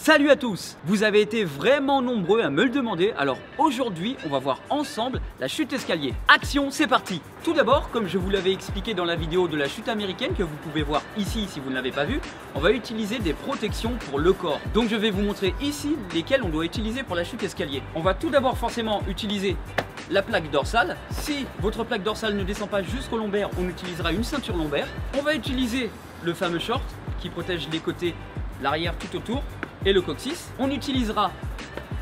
Salut à tous! Vous avez été vraiment nombreux à me le demander, alors aujourd'hui on va voir ensemble la chute escalier. Action, c'est parti! Tout d'abord, comme je vous l'avais expliqué dans la vidéo de la chute américaine que vous pouvez voir ici si vous ne l'avez pas vu, on va utiliser des protections pour le corps. Donc je vais vous montrer ici lesquelles on doit utiliser pour la chute escalier. On va tout d'abord forcément utiliser la plaque dorsale. Si votre plaque dorsale ne descend pas jusqu'au lombaire, on utilisera une ceinture lombaire. On va utiliser le fameux short qui protège les côtés, l'arrière tout autour et le coccyx. On utilisera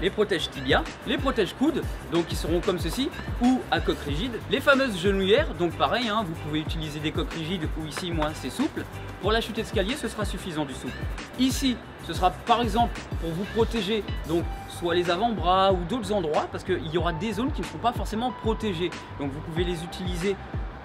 les protèges tibia, les protèges coudes, donc qui seront comme ceci, ou à coque rigide. Les fameuses genouillères, donc pareil, hein, vous pouvez utiliser des coques rigides ou ici, moi, c'est souple. Pour la chute escalier, ce sera suffisant du souple. Ici, ce sera par exemple pour vous protéger, donc soit les avant-bras ou d'autres endroits, parce qu'il y aura des zones qui ne seront pas forcément protégées. Donc vous pouvez les utiliser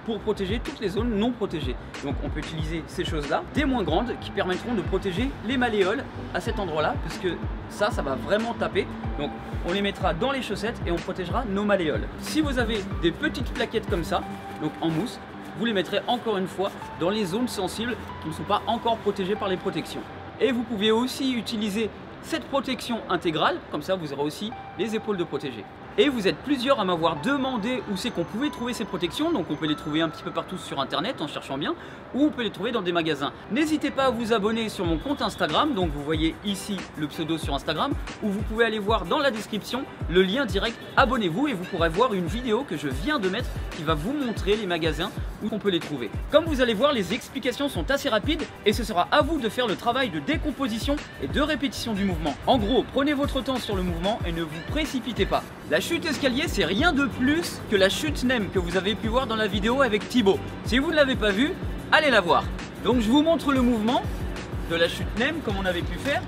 pour protéger toutes les zones non protégées. Donc on peut utiliser ces choses-là, des moins grandes, qui permettront de protéger les malléoles à cet endroit-là, parce que ça va vraiment taper. Donc on les mettra dans les chaussettes et on protégera nos malléoles. Si vous avez des petites plaquettes comme ça, donc en mousse, vous les mettrez encore une fois dans les zones sensibles qui ne sont pas encore protégées par les protections. Et vous pouvez aussi utiliser cette protection intégrale, comme ça vous aurez aussi les épaules de protéger. Et vous êtes plusieurs à m'avoir demandé où c'est qu'on pouvait trouver ces protections, donc on peut les trouver un petit peu partout sur internet en cherchant bien, ou on peut les trouver dans des magasins. N'hésitez pas à vous abonner sur mon compte Instagram, donc vous voyez ici le pseudo sur Instagram, où vous pouvez aller voir dans la description le lien direct, abonnez-vous et vous pourrez voir une vidéo que je viens de mettre qui va vous montrer les magasins où on peut les trouver. Comme vous allez voir, les explications sont assez rapides et ce sera à vous de faire le travail de décomposition et de répétition du mouvement. En gros, prenez votre temps sur le mouvement et ne vous précipitez pas. La chute escalier, c'est rien de plus que la chute nem que vous avez pu voir dans la vidéo avec Thibaut. Si vous ne l'avez pas vue, allez la voir. Donc je vous montre le mouvement de la chute nem comme on avait pu faire.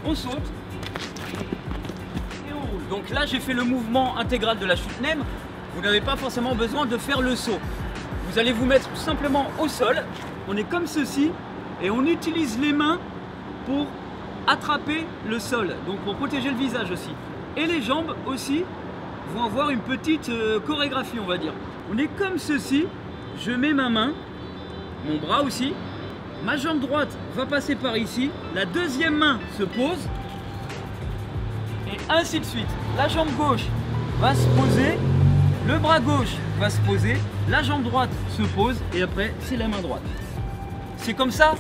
On saute et on roule. Donc là, j'ai fait le mouvement intégral de la chute nem. Vous n'avez pas forcément besoin de faire le saut. Vous allez vous mettre simplement au sol. On est comme ceci et on utilise les mains pour attraper le sol, donc pour protéger le visage aussi. Et les jambes aussi vont avoir une petite chorégraphie, on va dire. On est comme ceci, je mets ma main, mon bras aussi, ma jambe droite va passer par ici, la deuxième main se pose, et ainsi de suite. La jambe gauche va se poser, le bras gauche va se poser, la jambe droite se pose, et après c'est la main droite. C'est comme ça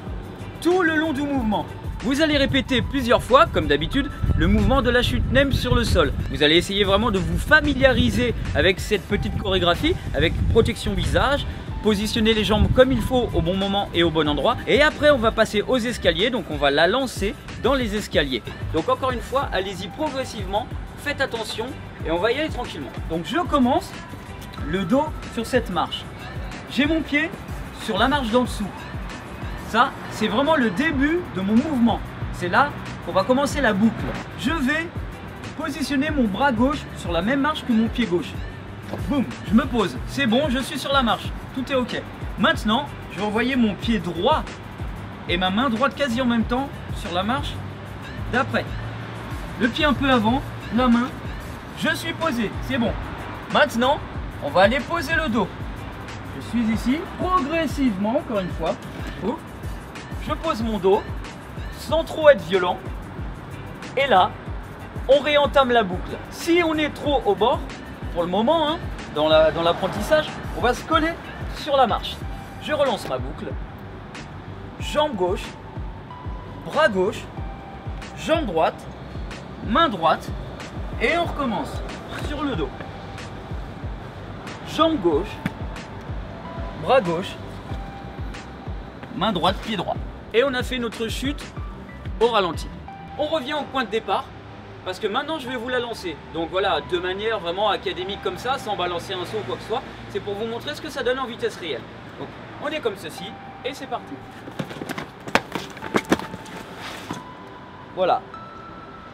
tout le long du mouvement. Vous allez répéter plusieurs fois, comme d'habitude, le mouvement de la chute nem sur le sol. Vous allez essayer vraiment de vous familiariser avec cette petite chorégraphie, avec protection visage, positionner les jambes comme il faut au bon moment et au bon endroit. Et après, on va passer aux escaliers, donc on va la lancer dans les escaliers. Donc encore une fois, allez-y progressivement, faites attention et on va y aller tranquillement. Donc je commence le dos sur cette marche. J'ai mon pied sur la marche d'en dessous. Ça, c'est vraiment le début de mon mouvement. C'est là qu'on va commencer la boucle. Je vais positionner mon bras gauche sur la même marche que mon pied gauche. Boum, je me pose. C'est bon, je suis sur la marche. Tout est ok. Maintenant, je vais envoyer mon pied droit et ma main droite quasi en même temps sur la marche d'après. Le pied un peu avant, la main. Je suis posé. C'est bon. Maintenant, on va aller poser le dos. Je suis ici, progressivement, encore une fois. Ouf. Je pose mon dos sans trop être violent et là on réentame la boucle. Si on est trop au bord, pour le moment hein, dans l'apprentissage, on va se coller sur la marche. Je relance ma boucle, jambe gauche, bras gauche, jambe droite, main droite et on recommence sur le dos. Jambe gauche, bras gauche, main droite, pied droit. Et on a fait notre chute au ralenti. On revient au point de départ parce que maintenant je vais vous la lancer. Donc voilà, de manière vraiment académique comme ça, sans balancer un saut ou quoi que ce soit. C'est pour vous montrer ce que ça donne en vitesse réelle. Donc on est comme ceci et c'est parti. Voilà.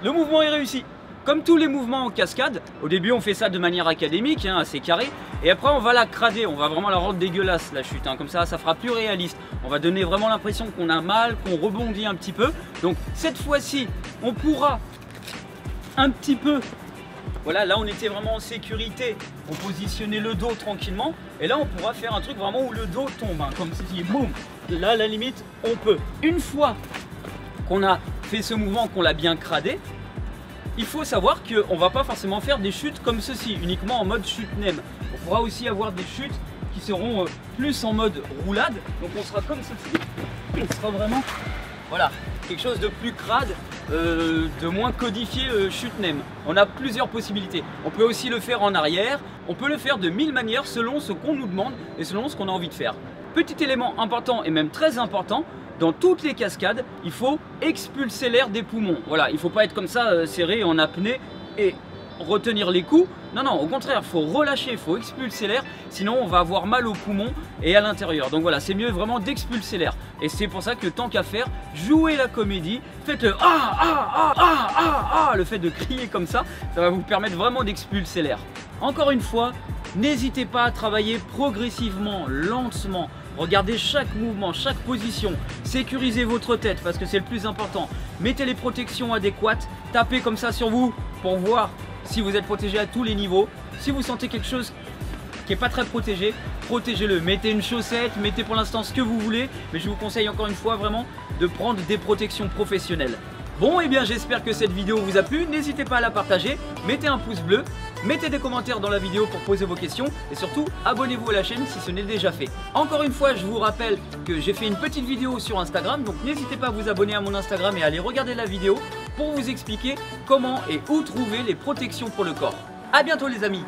Le mouvement est réussi. Comme tous les mouvements en cascade, au début on fait ça de manière académique, hein, assez carré, et après on va la crader, on va vraiment la rendre dégueulasse la chute, hein, comme ça fera plus réaliste. On va donner vraiment l'impression qu'on a mal, qu'on rebondit un petit peu. Donc cette fois-ci, on pourra un petit peu, voilà, là on était vraiment en sécurité, on positionnait le dos tranquillement, et là on pourra faire un truc vraiment où le dos tombe, hein, comme si, boum, là à la limite on peut. Une fois qu'on a fait ce mouvement, qu'on l'a bien cradé, il faut savoir qu'on ne va pas forcément faire des chutes comme ceci, uniquement en mode chute nem. On pourra aussi avoir des chutes qui seront plus en mode roulade, donc on sera comme ceci, on sera vraiment, voilà, quelque chose de plus crade, de moins codifié chute nem. On a plusieurs possibilités. On peut aussi le faire en arrière, on peut le faire de 1000 manières selon ce qu'on nous demande et selon ce qu'on a envie de faire. Petit élément important et même très important, dans toutes les cascades, il faut expulser l'air des poumons. Voilà, il ne faut pas être comme ça serré en apnée et retenir les coups. Non, non, au contraire, il faut relâcher, il faut expulser l'air, sinon on va avoir mal aux poumons et à l'intérieur. Donc voilà, c'est mieux vraiment d'expulser l'air. Et c'est pour ça que tant qu'à faire, jouez la comédie, faites le le fait de crier comme ça va vous permettre vraiment d'expulser l'air. Encore une fois, n'hésitez pas à travailler progressivement, lentement. Regardez chaque mouvement, chaque position, sécurisez votre tête parce que c'est le plus important. Mettez les protections adéquates, tapez comme ça sur vous pour voir si vous êtes protégé à tous les niveaux. Si vous sentez quelque chose qui n'est pas très protégé, protégez-le. Mettez une chaussette, mettez pour l'instant ce que vous voulez, mais je vous conseille encore une fois vraiment de prendre des protections professionnelles. Bon, et bien j'espère que cette vidéo vous a plu, n'hésitez pas à la partager, mettez un pouce bleu, mettez des commentaires dans la vidéo pour poser vos questions et surtout abonnez-vous à la chaîne si ce n'est déjà fait. Encore une fois, je vous rappelle que j'ai fait une petite vidéo sur Instagram, donc n'hésitez pas à vous abonner à mon Instagram et à aller regarder la vidéo pour vous expliquer comment et où trouver les protections pour le corps. A bientôt les amis!